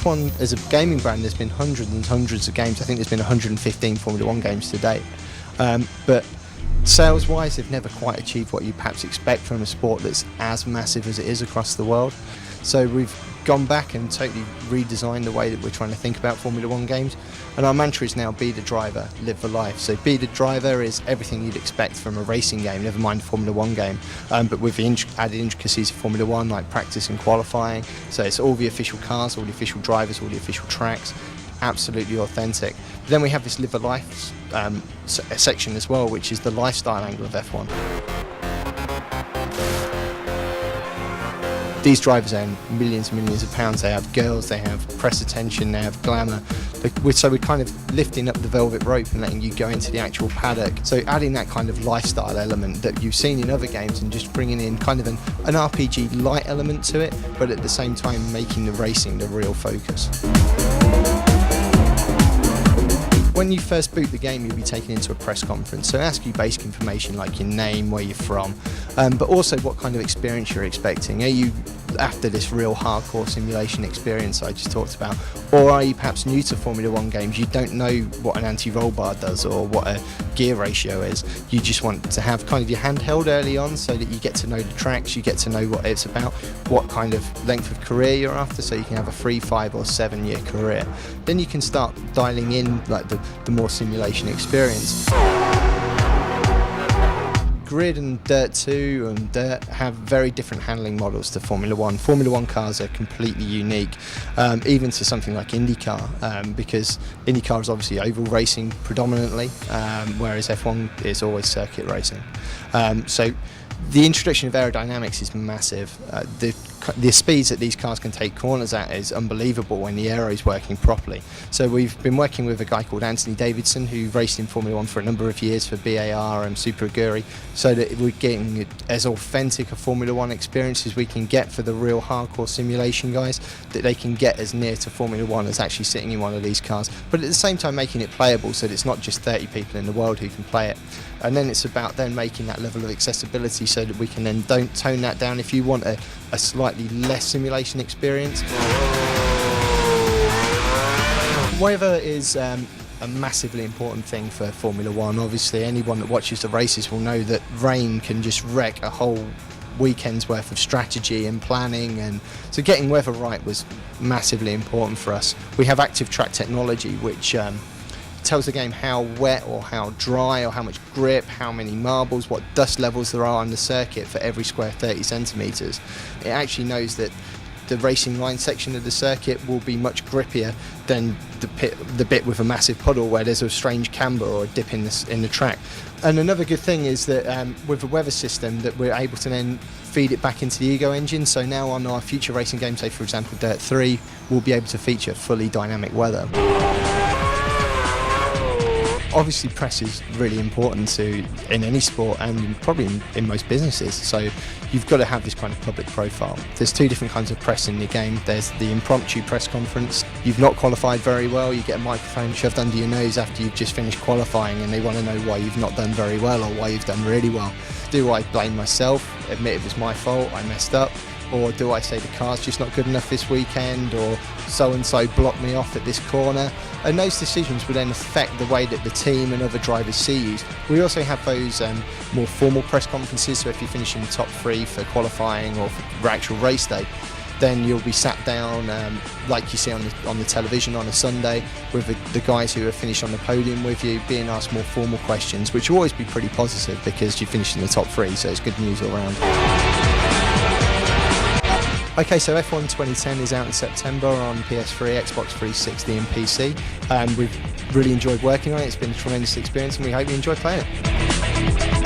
F1 as a gaming brand, there's been hundreds and hundreds of games. I think there's been 115 Formula 1 games to date. But sales-wise, they've never quite achieved what you perhaps expect from a sport that's as massive as it is across the world. So we've gone back and totally redesigned the way that we're trying to think about Formula 1 games. And our mantra is now be the driver, live the life. So be the driver is everything you'd expect from a racing game, never mind a Formula 1 game, but with the added intricacies of Formula 1 like practice and qualifying. So it's all the official cars, all the official drivers, all the official tracks, absolutely authentic. But then we have this live the life section as well, which is the lifestyle angle of F1. These drivers earn millions and millions of pounds. They have girls, they have press attention, they have glamour. So we're kind of lifting up the velvet rope and letting you go into the actual paddock. So adding that kind of lifestyle element that you've seen in other games and just bringing in kind of an RPG light element to it, but at the same time making the racing the real focus. When you first boot the game, you'll be taken into a press conference. So ask you basic information like your name, where you're from, but also what kind of experience you're expecting. Are you after this real hardcore simulation experience I just talked about, or are you perhaps new to Formula 1 games? You don't know what an anti-roll bar does or what a gear ratio is. You just want to have kind of your handheld early on so that you get to know the tracks, you get to know what it's about, what kind of length of career you're after, so you can have a 3, 5 or 7 year career. Then you can start dialing in like the more simulation experience. Grid and Dirt 2 and Dirt have very different handling models to Formula 1. Formula 1 cars are completely unique, even to something like IndyCar, because IndyCar is obviously oval racing predominantly, whereas F1 is always circuit racing. So the introduction of aerodynamics is massive. The speeds that these cars can take corners at is unbelievable when the aero is working properly. So we've been working with a guy called Anthony Davidson, who raced in Formula 1 for a number of years for BAR and Super Aguri, so that we're getting as authentic a Formula 1 experience as we can get for the real hardcore simulation guys, that they can get as near to Formula 1 as actually sitting in one of these cars, but at the same time making it playable so that it's not just 30 people in the world who can play it. And then it's about then making that level of accessibility so that we can then tone that down if you want a slightly less simulation experience. Weather is a massively important thing for Formula 1. Obviously anyone that watches the races will know that rain can just wreck a whole weekend's worth of strategy and planning, and so getting weather right was massively important for us. We have active track technology which tells the game how wet or how dry or how much grip, how many marbles, what dust levels there are on the circuit for every square 30 centimetres. It actually knows that the racing line section of the circuit will be much grippier than the bit with a massive puddle where there's a strange camber or a dip in the track. And another good thing is that with the weather system that we're able to then feed it back into the Ego engine, so now on our future racing games, say for example Dirt 3, we'll be able to feature fully dynamic weather. Obviously press is really important in any sport and probably in most businesses, so you've got to have this kind of public profile. There's two different kinds of press in the game. There's the impromptu press conference. You've not qualified very well, you get a microphone shoved under your nose after you've just finished qualifying and they want to know why you've not done very well or why you've done really well. Do I blame myself, admit it was my fault, I messed up? Or do I say the car's just not good enough this weekend, or so-and-so blocked me off at this corner? And those decisions would then affect the way that the team and other drivers see you. We also have those more formal press conferences, so if you finish in the top 3 for qualifying or for actual race day, then you'll be sat down like you see on the television on a Sunday with the guys who have finished on the podium with you, being asked more formal questions, which will always be pretty positive because you finished in the top 3, so it's good news all round. Okay, so F1 2010 is out in September on PS3, Xbox 360 and PC. We've really enjoyed working on it. It's been a tremendous experience and we hope you enjoy playing it.